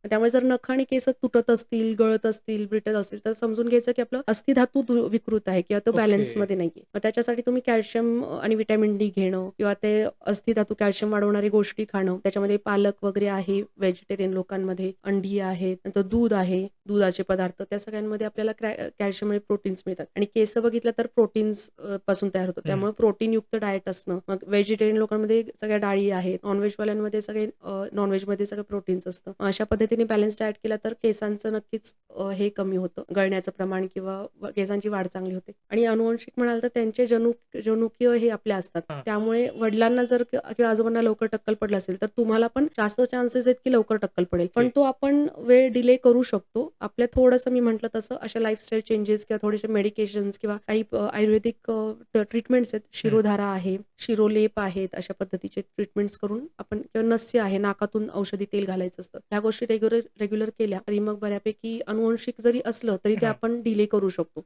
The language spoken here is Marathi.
त्यामुळे जर नख आणि केस तुटत असतील, गळत असतील, ब्रिटल असतील, तर समजून घ्यायचं की आपलं अस्थिधातू विकृत आहे किंवा तो ओके. बॅलन्समध्ये नाहीये. मग त्याच्यासाठी तुम्ही कॅल्शियम आणि व्हिटॅमिन डी घेणं किंवा ते अस्थिधातू, कॅल्शियम वाढवणारी गोष्टी खाणं. त्याच्यामध्ये पालक वगैरे आहे व्हेजिटेरियन लोकांमध्ये, अंडी आहेत, नंतर दूध आहे, दुधाचे पदार्थ, त्या सगळ्यांमध्ये आपल्याला कॅल्शियम आणि प्रोटीन्स मिळतात. आणि केस बघितलं तर प्रोटीन्स पासून तयार होतं. हं. त्यामुळे प्रोटीनयुक्त डाएट असणं. मग व्हेजिटेरियन लोकांमध्ये सगळ्या डाळी आहेत. नॉन-व्हेजवाल्यांमध्ये सगळे नॉन-व्हेजमध्ये सगळं प्रोटीन्स असतं. अशा पद्धतीने बॅलन्स डाएट केला तर केसांचं नक्कीच हे कमी होतं. गळण्याचं प्रमाण किंवा केसांची वाढ चांगली होते. आणि अनुवांशिक म्हणाल तर त्यांचे जनुकीय हे आपले असतात. हां. त्यामुळे वडिलांना जर किंवा आजोबांना लवकर टक्कल पडलं असेल, तर तुम्हाला पण जास्त चान्सेस आहेत की लवकर टक्कल पडेल. ओके. पण तो आपण वेळ डिले करू शकतो. आपल्या थोडंसं मी म्हटलं तसं अशा लाईफस्टाईल चेंजेस किंवा थोडेसे मेडिकेशन्स किंवा काही आयुर्वेदिक ट्रीटमेंट्स आहेत. हं. शिरोधारा आहे, शिरोलेप आहेत, अशा पद्धतीचे ट्रीटमेंट्स करून आपण किंवा नस्य आहे, नाकातून औषधी तेल घालायचं असतं. ह्या गोष्टी रेग्युलर रेग्युलर केल्या तरी मग बऱ्यापैकी अनुवंशिक जरी असलं तरी ते हां. आपण डिले करू शकतो.